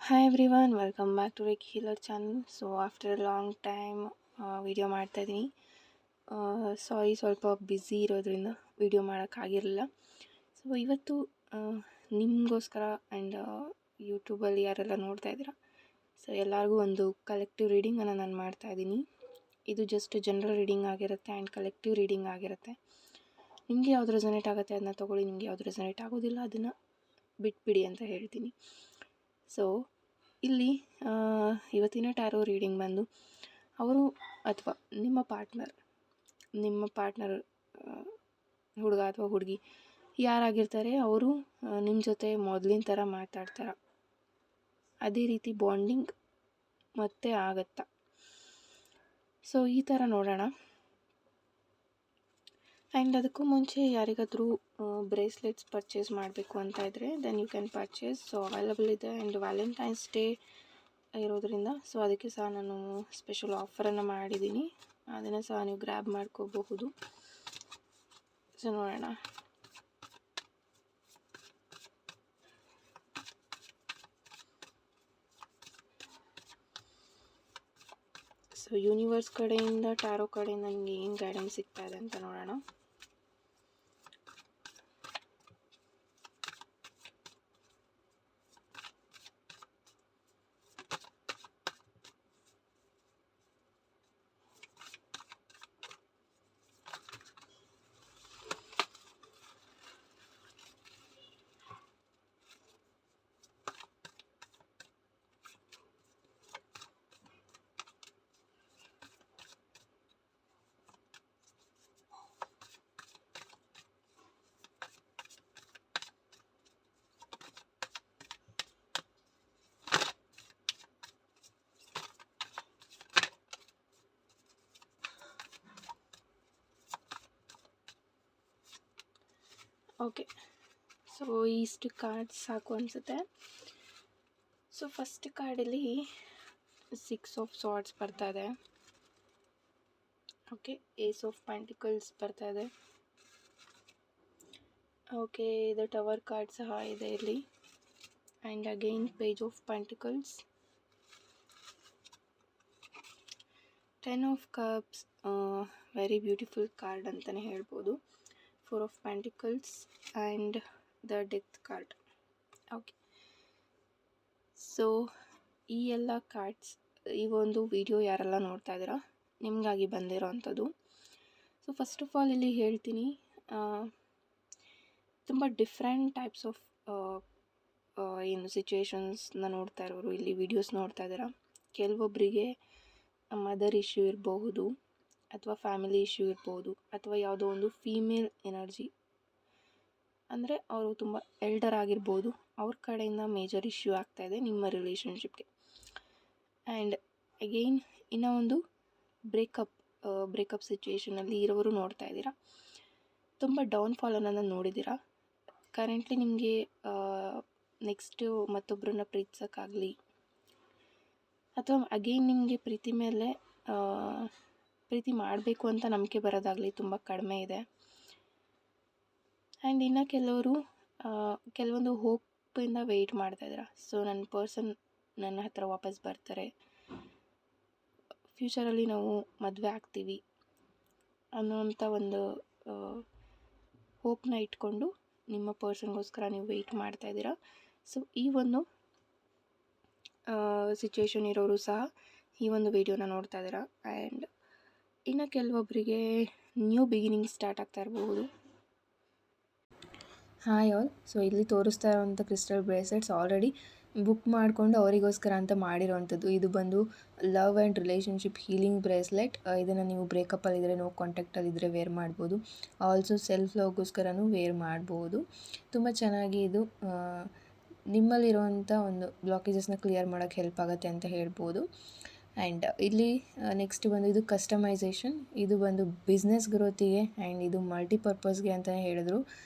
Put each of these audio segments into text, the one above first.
Hi everyone, welcome back to Reiki Healer channel. So after a long time video ಮಾಡ್ತಾಯಿದ್ದೀನಿ. ಸಾರಿ, ಸ್ವಲ್ಪ busy ಇರೋದ್ರಿಂದ video ಮಾಡೋಕ್ಕಾಗಿರಲಿಲ್ಲ. So ಇವತ್ತು ನಿಮಗೋಸ್ಕರ and ಯೂಟ್ಯೂಬಲ್ಲಿ ಯಾರೆಲ್ಲ ನೋಡ್ತಾ ಇದ್ದೀರಾ, ಸೊ ಎಲ್ಲರಿಗೂ ಒಂದು ಕಲೆಕ್ಟಿವ್ ರೀಡಿಂಗನ್ನು ನಾನು ಮಾಡ್ತಾಯಿದ್ದೀನಿ. ಇದು ಜಸ್ಟ್ ಜನರಲ್ ರೀಡಿಂಗ್ ಆಗಿರುತ್ತೆ ಆ್ಯಂಡ್ ಕಲೆಕ್ಟಿವ್ ರೀಡಿಂಗ್ ಆಗಿರುತ್ತೆ. ನಿಮಗೆ ಯಾವ್ದು ರೆಸನೇಟ್ ಆಗುತ್ತೆ ಅದನ್ನ ತೊಗೊಳ್ಳಿ, ನಿಮಗೆ ಯಾವ್ದು ರೆಸನೇಟ್ ಆಗೋದಿಲ್ಲ ಅದನ್ನು ಬಿಟ್ಬಿಡಿ ಅಂತ ಹೇಳ್ತೀನಿ. ಸೊ ಇಲ್ಲಿ ಇವತ್ತಿನ ಟ್ಯಾರೋ ರೀಡಿಂಗ್ ಬಂದು ಅವರು ಅಥವಾ ನಿಮ್ಮ ಪಾರ್ಟ್ನರ್ ಹುಡುಗ ಅಥವಾ ಹುಡುಗಿ ಯಾರಾಗಿರ್ತಾರೆ ಅವರು ನಿಮ್ಮ ಜೊತೆ ಮೊದಲಿನ ಥರ ಮಾತಾಡ್ತಾರೆ, ಅದೇ ರೀತಿ ಬಾಂಡಿಂಗ್ ಮತ್ತೆ ಆಗತ್ತಾ. ಸೊ ಈ ಥರ ನೋಡೋಣ. ಆ್ಯಂಡ್ ಅದಕ್ಕೂ ಮುಂಚೆ ಯಾರಿಗಾದರೂ ಬ್ರೇಸ್ಲೆಟ್ಸ್ ಪರ್ಚೇಸ್ ಮಾಡಬೇಕು ಅಂತ ಇದ್ದರೆ then you can purchase. So available ಇದೆ ಆ್ಯಂಡ್ ವ್ಯಾಲೆಂಟೈನ್ಸ್ ಡೇ ಇರೋದ್ರಿಂದ ಸೊ ಅದಕ್ಕೆ ಸಹ ನಾನು ಸ್ಪೆಷಲ್ ಆಫರನ್ನು ಮಾಡಿದ್ದೀನಿ, ಅದನ್ನು ಸಹ ನೀವು ಗ್ರ್ಯಾಬ್ ಮಾಡ್ಕೋಬಹುದು. ಸೊ ನೋಡೋಣ. ಸೊ ಯೂನಿವರ್ಸ್ ಕಡೆಯಿಂದ ಟ್ಯಾರೋ ಕಡೆಯಿಂದ ನಿಮಗೆ ಏನು ಗೈಡೆನ್ಸ್ ಸಿಗ್ತಾ ಇದೆ ಅಂತ ನೋಡೋಣ. ಓಕೆ, ಸೊ ಇಷ್ಟು ಕಾರ್ಡ್ಸ್ ಸಾಕು ಅನಿಸುತ್ತೆ. ಸೊ ಫಸ್ಟ್ ಕಾರ್ಡಲ್ಲಿ 6 ಆಫ್ ಸಾರ್ಡ್ಸ್ ಬರ್ತಾ ಇದೆ. ಓಕೆ, ಏಸ್ ಆಫ್ ಪೆಂಟಿಕಲ್ಸ್ ಬರ್ತಾ ಇದೆ. ಓಕೆ, ಇದು ಟವರ್ ಕಾರ್ಡ್ ಸಹ ಇದೆ ಇಲ್ಲಿ. And again page of pentacles, 10 of cups, very beautiful card ಅಂತಲೇ ಹೇಳ್ಬೋದು. 4 of pentacles and the death card. Okay, so ಈ ಎಲ್ಲ ಕಾರ್ಡ್ಸ್, ಈ ಒಂದು ವಿಡಿಯೋ ಯಾರೆಲ್ಲ ನೋಡ್ತಾ ಇದ್ದೀರಾ ನಿಮಗಾಗಿ ಬಂದಿರೋ ಅಂಥದ್ದು. ಸೊ ಫಸ್ಟ್ ಆಫ್ ಆಲ್ ಇಲ್ಲಿ ಹೇಳ್ತೀನಿ, ತುಂಬ ಡಿಫ್ರೆಂಟ್ ಟೈಪ್ಸ್ ಆಫ್ ಏನು ಸಿಚುವೇಶನ್ಸ್ನ ನೋಡ್ತಾ ಇರೋರು ಇಲ್ಲಿ ವಿಡಿಯೋಸ್ ನೋಡ್ತಾ ಇದ್ದೀರಾ. ಕೆಲವೊಬ್ಬರಿಗೆ ಮದರ್ ಇಶ್ಯೂ ಇರಬಹುದು, ಅಥವಾ ಫ್ಯಾಮಿಲಿ ಇಶ್ಯೂ ಇರ್ಬೋದು, ಅಥವಾ ಯಾವುದೋ ಒಂದು ಫೀಮೇಲ್ ಎನರ್ಜಿ ಅಂದರೆ ಅವರು ತುಂಬ ಎಲ್ಡರ್ ಆಗಿರ್ಬೋದು, ಅವ್ರ ಕಡೆಯಿಂದ ಮೇಜರ್ ಇಶ್ಯೂ ಆಗ್ತಾಯಿದೆ ನಿಮ್ಮ ರಿಲೇಷನ್ಶಿಪ್ಗೆ. ಆ್ಯಂಡ್ ಅಗೈನ್ ಇನ್ನೂ ಒಂದು ಬ್ರೇಕಪ್ ಸಿಚುವೇಷನಲ್ಲಿ ಇರೋರು ನೋಡ್ತಾ ಇದ್ದೀರಾ. ತುಂಬ ಡೌನ್ಫಾಲನ್ನು ನೋಡಿದ್ದೀರಾ. ಕರೆಂಟ್ಲಿ ನಿಮಗೆ ನೆಕ್ಸ್ಟು ಮತ್ತೊಬ್ಬರನ್ನ ಪ್ರೀತಿಸೋಕ್ಕಾಗಲಿ, ಅಥವಾ ಅಗೈನ್ ನಿಮಗೆ ಪ್ರೀತಿ ಮಾಡಬೇಕು ಅಂತ ನಂಬಿಕೆ ಬರೋದಾಗಲಿ ತುಂಬ ಕಡಿಮೆ ಇದೆ. ಆ್ಯಂಡ್ ಇನ್ನು ಕೆಲವೊಂದು ಹೋಪಿಂದ ವೆಯ್ಟ್ ಮಾಡ್ತಾಯಿದ್ದೀರಾ. ಸೊ ನನ್ನ ಪರ್ಸನ್ ನನ್ನ ಹತ್ರ ವಾಪಸ್ ಬರ್ತಾರೆ, ಫ್ಯೂಚರಲ್ಲಿ ನಾವು ಮದುವೆ ಆಗ್ತೀವಿ ಅನ್ನೋವಂಥ ಒಂದು ಹೋಪ್ನ ಇಟ್ಕೊಂಡು ನಿಮ್ಮ ಪರ್ಸನ್ಗೋಸ್ಕರ ನೀವು ವೆಯ್ಟ್ ಮಾಡ್ತಾಯಿದ್ದೀರಾ. ಸೊ ಈ ಒಂದು ಸಿಚುವೇಶನ್ ಇರೋರು ಸಹ ಈ ಒಂದು ವಿಡಿಯೋನ ನೋಡ್ತಾ ಇದ್ದೀರಾ. ಆ್ಯಂಡ್ ಇನ್ನು ಕೆಲವೊಬ್ಬರಿಗೆ ನ್ಯೂ ಬಿಗಿನಿಂಗ್ ಸ್ಟಾರ್ಟ್ ಆಗ್ತಾ ಇರಬಹುದು. ಹಾಯ್ ಆಲ್, ಸೊ ಇಲ್ಲಿ ತೋರಿಸ್ತಾ ಇರೋವಂಥ ಕ್ರಿಸ್ಟಲ್ ಬ್ರೇಸ್ಲೆಟ್ಸ್ ಆಲ್ರೆಡಿ ಬುಕ್ ಮಾಡಿಕೊಂಡು ಅವರಿಗೋಸ್ಕರ ಅಂತ ಮಾಡಿರೋವಂಥದ್ದು. ಇದು ಬಂದು love and relationship healing bracelet. ಇದನ್ನು ನೀವು ಬ್ರೇಕಪ್ಪಲ್ಲಿದ್ದರೆ, ನೋ ಕಾಂಟ್ಯಾಕ್ಟಲ್ಲಿದ್ದರೆ ವೇರ್ ಮಾಡ್ಬೋದು. ಆಲ್ಸೋ ಸೆಲ್ಫ್ ಲವ್ಗೋಸ್ಕರನೂ ವೇರ್ ಮಾಡ್ಬೋದು. ತುಂಬ ಚೆನ್ನಾಗಿ ಇದು ನಿಮ್ಮಲ್ಲಿರುವಂಥ ಒಂದು ಬ್ಲಾಕೇಜಸ್ನ ಕ್ಲಿಯರ್ ಮಾಡೋಕ್ಕೆ ಹೆಲ್ಪ್ ಆಗುತ್ತೆ ಅಂತ ಹೇಳ್ಬೋದು. ಆ್ಯಂಡ್ ಇಲ್ಲಿ ನೆಕ್ಸ್ಟ್ ಬಂದು ಇದು ಕಸ್ಟಮೈಸೇಷನ್. ಇದು ಬಂದು ಬಿಸ್ನೆಸ್ ಗ್ರೋತಿಗೆ ಆ್ಯಂಡ್ ಇದು ಮಲ್ಟಿಪರ್ಪಸ್ಗೆ ಅಂತಲೇ ಹೇಳಿದ್ರು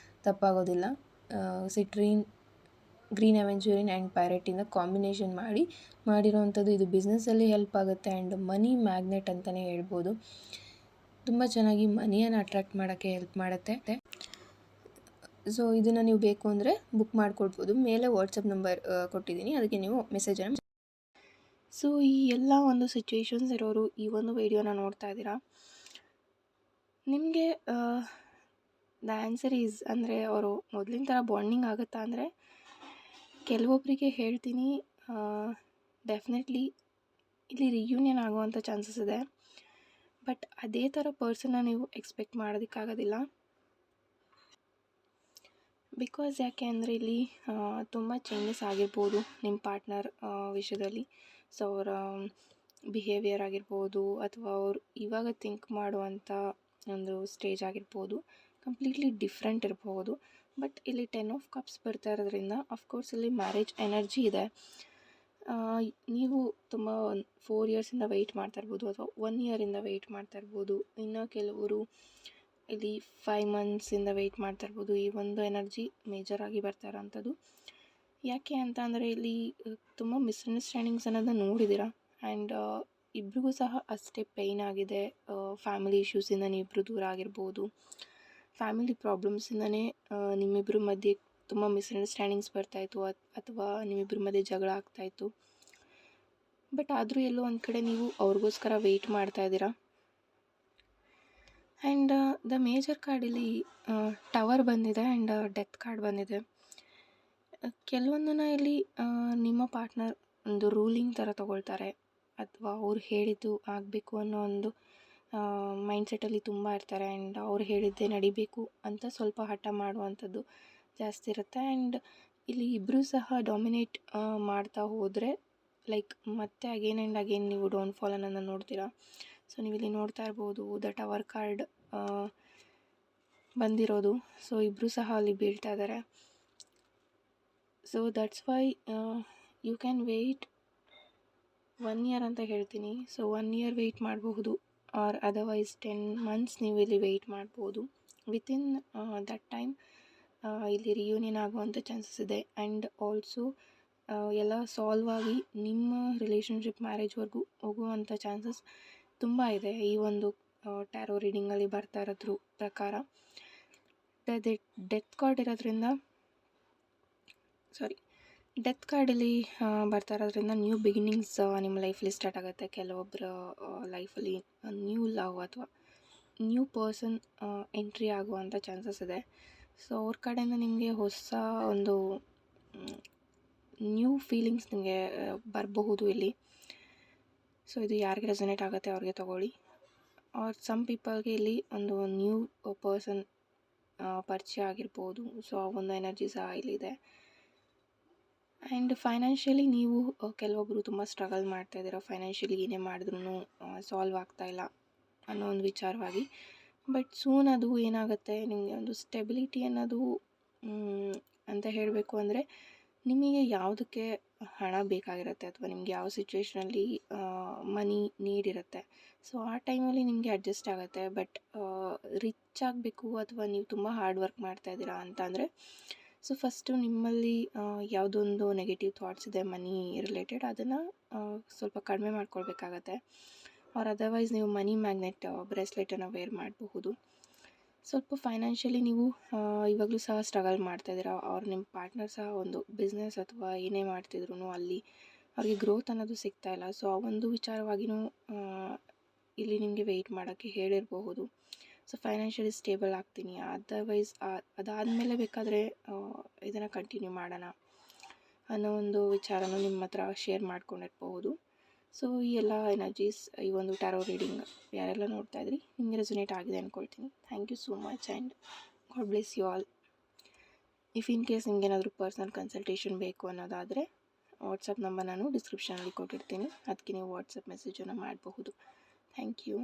ತಪ್ಪಾಗೋದಿಲ್ಲ. ಸಿಟ್ರೀನ್, ಗ್ರೀನ್ ಅವೆಂಚೂರಿನ್ ಆ್ಯಂಡ್ ಪ್ಯಾರೆಟಿಂದ ಕಾಂಬಿನೇಷನ್ ಮಾಡಿರೋವಂಥದ್ದು. ಇದು ಬಿಸ್ನೆಸ್ಸಲ್ಲಿ ಹೆಲ್ಪ್ ಆಗುತ್ತೆ ಆ್ಯಂಡ್ ಮನಿ ಮ್ಯಾಗ್ನೆಟ್ ಅಂತಲೇ ಹೇಳ್ಬೋದು. ತುಂಬ ಚೆನ್ನಾಗಿ ಮನಿಯನ್ನು ಅಟ್ರ್ಯಾಕ್ಟ್ ಮಾಡೋಕ್ಕೆ ಹೆಲ್ಪ್ ಮಾಡುತ್ತೆ. ಸೊ ಇದನ್ನು ನೀವು ಬೇಕು ಅಂದರೆ ಬುಕ್ ಮಾಡಿಕೊಡ್ಬೋದು. ಮೇಲೆ ವಾಟ್ಸಪ್ ನಂಬರ್ ಕೊಟ್ಟಿದ್ದೀನಿ, ಅದಕ್ಕೆ ನೀವು ಮೆಸೇಜನ್ನು. ಸೊ ಈ ಎಲ್ಲ ಒಂದು ಸಿಚುವೇಶನ್ಸ್ ಇರೋರು ಈ ಒಂದು ವಿಡಿಯೋನ ನೋಡ್ತಾ ಇದ್ದೀರಾ. ನಿಮಗೆ ದ ಆನ್ಸರ್ ಈಸ್ ಅಂದರೆ ಅವರು ಮೊದಲಿನ ಥರ ಬಾಂಡಿಂಗ್ ಆಗುತ್ತಾ ಅಂದರೆ, ಕೆಲವೊಬ್ಬರಿಗೆ ಹೇಳ್ತೀನಿ ಡೆಫಿನೆಟ್ಲಿ ಇಲ್ಲಿ ರಿಯೂನಿಯನ್ ಆಗುವಂಥ ಚಾನ್ಸಸ್ ಇದೆ. ಬಟ್ ಅದೇ ಥರ ಪರ್ಸನ್ನ ನೀವು ಎಕ್ಸ್ಪೆಕ್ಟ್ ಮಾಡೋದಕ್ಕಾಗೋದಿಲ್ಲ. ಬಿಕಾಸ್ ಯಾಕೆ ಅಂದರೆ ಇಲ್ಲಿ ತುಂಬ ಚೇಂಜಸ್ ಆಗಿರ್ಬೋದು ನಿಮ್ಮ ಪಾರ್ಟ್ನರ್ ವಿಷಯದಲ್ಲಿ. ಸೊ ಅವರ ಬಿಹೇವಿಯರ್ ಆಗಿರ್ಬೋದು, ಅಥವಾ ಅವರು ಇವಾಗ ಥಿಂಕ್ ಮಾಡುವಂಥ ಒಂದು ಸ್ಟೇಜ್ ಆಗಿರ್ಬೋದು, ಕಂಪ್ಲೀಟ್ಲಿ ಡಿಫ್ರೆಂಟ್ ಇರ್ಬೋದು. ಬಟ್ ಇಲ್ಲಿ 10 ಆಫ್ ಕಪ್ಸ್ ಬರ್ತಾ ಇರೋದ್ರಿಂದ ಅಫ್ಕೋರ್ಸ್ ಇಲ್ಲಿ ಮ್ಯಾರೇಜ್ ಎನರ್ಜಿ ಇದೆ. ನೀವು ತುಂಬ 4 ಇಯರ್ಸಿಂದ ವೆಯ್ಟ್ ಮಾಡ್ತಾ ಇರ್ಬೋದು, ಅಥವಾ 1 ಇಯರಿಂದ ವೆಯ್ಟ್ ಮಾಡ್ತಾ ಇರ್ಬೋದು. ಇನ್ನು ಕೆಲವರು ಇಲ್ಲಿ 5 ಮಂತ್ಸಿಂದ ವೆಯ್ಟ್ ಮಾಡ್ತಾ ಇರ್ಬೋದು. ಈ ಒಂದು ಎನರ್ಜಿ ಮೇಜರಾಗಿ ಬರ್ತಾ ಇರೋಂಥದ್ದು. ಯಾಕೆ ಅಂತ ಅಂದರೆ ಇಲ್ಲಿ ತುಂಬ ಮಿಸ್ಅಂಡರ್ಸ್ಟ್ಯಾಂಡಿಂಗ್ಸ್ ಅನ್ನೋದನ್ನ ನೋಡಿದ್ದೀರಾ. ಆ್ಯಂಡ್ ಇಬ್ರಿಗೂ ಸಹ ಅಷ್ಟೇ ಪೇಯ್ನ್ ಆಗಿದೆ. ಫ್ಯಾಮಿಲಿ ಇಶ್ಯೂಸಿಂದ ನೀವಿಬ್ಬರು ದೂರ ಆಗಿರ್ಬೋದು, ಫ್ಯಾಮಿಲಿ ಪ್ರಾಬ್ಲಮ್ಸಿಂದನೇ ನಿಮ್ಮಿಬ್ಬರ ಮಧ್ಯೆ ತುಂಬ ಮಿಸ್ಅಂಡರ್ಸ್ಟ್ಯಾಂಡಿಂಗ್ಸ್ ಬರ್ತಾಯಿತ್ತು, ಅಥವಾ ನಿಮ್ಮಿಬ್ಬರ ಮಧ್ಯೆ ಜಗಳ ಆಗ್ತಾಯಿತ್ತು. ಬಟ್ ಆದರೂ ಎಲ್ಲೋ ಒಂದು ಕಡೆ ನೀವು ಅವ್ರಿಗೋಸ್ಕರ ವೆಯ್ಟ್ ಮಾಡ್ತಾ ಇದ್ದೀರಾ. ಆ್ಯಂಡ್ ದ ಮೇಜರ್ ಕಾರ್ಡಲ್ಲಿ ಟವರ್ ಬಂದಿದೆ ಆ್ಯಂಡ್ ಡೆತ್ ಕಾರ್ಡ್ ಬಂದಿದೆ. ಕೆಲವೊಂದನ್ನು ಇಲ್ಲಿ ನಿಮ್ಮ ಪಾರ್ಟ್ನರ್ ಒಂದು ರೂಲಿಂಗ್ ಥರ ತೊಗೊಳ್ತಾರೆ, ಅಥವಾ ಅವ್ರು ಹೇಳಿದ್ದು ಆಗಬೇಕು ಅನ್ನೋ ಒಂದು ಮೈಂಡ್ಸೆಟ್ಟಲ್ಲಿ ತುಂಬ ಇರ್ತಾರೆ. ಆ್ಯಂಡ್ ಅವ್ರು ಹೇಳಿದ್ದೇ ನಡಿಬೇಕು ಅಂತ ಸ್ವಲ್ಪ ಹಠ ಮಾಡುವಂಥದ್ದು ಜಾಸ್ತಿ ಇರುತ್ತೆ. ಆ್ಯಂಡ್ ಇಲ್ಲಿ ಇಬ್ಬರೂ ಸಹ ಡಾಮಿನೇಟ್ ಮಾಡ್ತಾ ಹೋದರೆ ಲೈಕ್ ಮತ್ತೆ ಅಗೇನ್ ಆ್ಯಂಡ್ ಅಗೇನ್ ನೀವು ಡೌನ್ಫಾಲ್ ಅನ್ನೋದನ್ನು ನೋಡ್ತೀರಾ. ಸೊ ನೀವಿಲ್ಲಿ ನೋಡ್ತಾ ಇರ್ಬೋದು ದ ಟವರ್ ಕಾರ್ಡ್ ಬಂದಿರೋದು. ಸೊ ಇಬ್ಬರೂ ಸಹ ಅಲ್ಲಿ ಬೀಳ್ತಾ ಇದ್ದಾರೆ. So that's why you can wait 1 year ಅಂತ ಹೇಳ್ತೀನಿ. ಸೊ 1 ಇಯರ್ ವೆಯ್ಟ್ ಮಾಡಬಹುದು, ಆರ್ ಅದರ್ವೈಸ್ 10 ಮಂತ್ಸ್ ನೀವು ಇಲ್ಲಿ ವೆಯ್ಟ್ ಮಾಡ್ಬೋದು. ವಿತಿನ್ ದಟ್ ಟೈಮ್ ಇಲ್ಲಿ ರಿಯೂನಿಯನ್ ಆಗುವಂಥ ಚಾನ್ಸಸ್ ಇದೆ. ಆ್ಯಂಡ್ ಆಲ್ಸೋ ಎಲ್ಲ ಸಾಲ್ವ್ ಆಗಿ ನಿಮ್ಮ ರಿಲೇಷನ್ಶಿಪ್ ಮ್ಯಾರೇಜ್ವರೆಗೂ ಹೋಗುವಂಥ ಚಾನ್ಸಸ್ ತುಂಬ ಇದೆ. ಈ ಒಂದು ಟ್ಯಾರೋ ರೀಡಿಂಗಲ್ಲಿ ಬರ್ತಾ ಇರೋದ್ರ ಪ್ರಕಾರ ಡೆತ್ ಕಾರ್ಡ್ ಇರೋದ್ರಿಂದ ಡೆತ್ ಕಾರ್ಡಲ್ಲಿ ಬರ್ತಾ ಇರೋದ್ರಿಂದ ನ್ಯೂ ಬಿಗಿನಿಂಗ್ಸ್ ನಿಮ್ಮ ಲೈಫಲ್ಲಿ ಸ್ಟಾರ್ಟ್ ಆಗುತ್ತೆ. ಕೆಲವೊಬ್ಬರ ಲೈಫಲ್ಲಿ ನ್ಯೂ ಲವ್ ಅಥವಾ ನ್ಯೂ ಪರ್ಸನ್ ಎಂಟ್ರಿ ಆಗುವಂಥ ಚಾನ್ಸಸ್ ಇದೆ. ಸೊ ಅವ್ರ ಕಡೆಯಿಂದ ನಿಮಗೆ ಹೊಸ ಒಂದು ನ್ಯೂ ಫೀಲಿಂಗ್ಸ್ ನಿಮಗೆ ಬರಬಹುದು ಇಲ್ಲಿ. ಸೊ ಇದು ಯಾರಿಗೆ ರೆಸೊನೇಟ್ ಆಗುತ್ತೆ ಅವ್ರಿಗೆ ತೊಗೊಳ್ಳಿ. ಆರ್ ಸಮ್ ಪೀಪಲ್ಗೆ ಇಲ್ಲಿ ಒಂದು ನ್ಯೂ ಪರ್ಸನ್ ಪರಿಚಯ ಆಗಿರ್ಬೋದು. ಸೊ ಆ ಒಂದು ಎನರ್ಜಿ ಸಹ ಇಲ್ಲಿದೆ. ಆ್ಯಂಡ್ ಫೈನಾನ್ಷಿಯಲಿ ನೀವು ಕೆಲವೊಬ್ಬರು ತುಂಬ ಸ್ಟ್ರಗಲ್ ಮಾಡ್ತಾಯಿದ್ದೀರ, ಫೈನಾನ್ಷಿಯಲಿ ಏನೇ ಮಾಡಿದ್ರೂ ಸಾಲ್ವ್ ಆಗ್ತಾಯಿಲ್ಲ ಅನ್ನೋ ಒಂದು ವಿಚಾರವಾಗಿ. ಬಟ್ ಸೂನ್ ಅದು ಏನಾಗುತ್ತೆ, ನಿಮಗೆ ಒಂದು ಸ್ಟೆಬಿಲಿಟಿ ಅನ್ನೋದು ಅಂತ ಹೇಳಬೇಕು ಅಂದರೆ, ನಿಮಗೆ ಯಾವುದಕ್ಕೆ ಹಣ ಬೇಕಾಗಿರುತ್ತೆ ಅಥವಾ ನಿಮ್ಗೆ ಯಾವ ಸಿಚುವೇಷನಲ್ಲಿ ಮನಿ ನೀಡಿರುತ್ತೆ, ಸೊ ಆ ಟೈಮಲ್ಲಿ ನಿಮಗೆ ಅಡ್ಜಸ್ಟ್ ಆಗುತ್ತೆ. ಬಟ್ ರಿಚ್ ಆಗಬೇಕು ಅಥವಾ ನೀವು ತುಂಬ ಹಾರ್ಡ್ ವರ್ಕ್ ಮಾಡ್ತಾಯಿದ್ದೀರಾ ಅಂತ ಅಂದರೆ, ಸೊ ಫಸ್ಟು ನಿಮ್ಮಲ್ಲಿ ಯಾವುದೊಂದು ನೆಗೆಟಿವ್ ಥಾಟ್ಸ್ ಇದೆ ಮನಿ ರಿಲೇಟೆಡ್, ಅದನ್ನು ಸ್ವಲ್ಪ ಕಡಿಮೆ ಮಾಡ್ಕೊಳ್ಬೇಕಾಗತ್ತೆ. ಆರ್ ಅದರ್ವೈಸ್ ನೀವು ಮನಿ ಮ್ಯಾಗ್ನೆಟ್ ಬ್ರೇಸ್ಲೆಟನ್ನು ವೇರ್ ಮಾಡಬಹುದು. ಸ್ವಲ್ಪ ಫೈನಾನ್ಷಿಯಲಿ ನೀವು ಇವಾಗಲೂ ಸಹ ಸ್ಟ್ರಗಲ್ ಮಾಡ್ತಾಯಿದ್ದೀರಾ, ಅವ್ರು ನಿಮ್ಮ ಪಾರ್ಟ್ನರ್ ಸಹ ಒಂದು ಬಿಸ್ನೆಸ್ ಅಥವಾ ಏನೇ ಮಾಡ್ತಿದ್ರು ಅಲ್ಲಿ ಅವ್ರಿಗೆ ಗ್ರೋತ್ ಅನ್ನೋದು ಸಿಗ್ತಾಯಿಲ್ಲ. ಸೊ ಆ ಒಂದು ವಿಚಾರವಾಗಿಯೂ ಇಲ್ಲಿ ನಿಮಗೆ ವೆಯ್ಟ್ ಮಾಡೋಕ್ಕೆ ಹೇಳಿರಬಹುದು. ಸೊ ಫೈನಾನ್ಷಿಯಲಿ ಸ್ಟೇಬಲ್ ಆಗ್ತೀನಿ, ಅದರ್ವೈಸ್ ಅದಾದಮೇಲೆ ಬೇಕಾದರೆ ಇದನ್ನು ಕಂಟಿನ್ಯೂ ಮಾಡೋಣ ಅನ್ನೋ ಒಂದು ವಿಚಾರನೂ ನಿಮ್ಮ ಹತ್ರ ಶೇರ್ ಮಾಡ್ಕೊಂಡಿರ್ಬಹುದು. ಸೊ ಈ ಎಲ್ಲ ಎನರ್ಜೀಸ್ ಈ ಒಂದು ಟ್ಯಾರೋ ರೀಡಿಂಗ್ ಯಾರೆಲ್ಲ ನೋಡ್ತಾ ಇದ್ರಿ ನಿಮಗೆ ರೆಸೊನೇಟ್ ಆಗಿದೆ ಅಂದ್ಕೊಳ್ತೀನಿ. Thank you so much and God bless you all. If in case ನಿಮ್ಗೆ ಏನಾದರೂ ಪರ್ಸನಲ್ ಕನ್ಸಲ್ಟೇಷನ್ ಬೇಕು ಅನ್ನೋದಾದರೆ ವಾಟ್ಸಪ್ ನಂಬರ್ ನಾನು ಡಿಸ್ಕ್ರಿಪ್ಷನಲ್ಲಿ ಕೊಟ್ಟಿರ್ತೀನಿ, ಅದಕ್ಕೆ ನೀವು ವಾಟ್ಸಪ್ ಮೆಸೇಜನ್ನು ಮಾಡಬಹುದು. Thank you.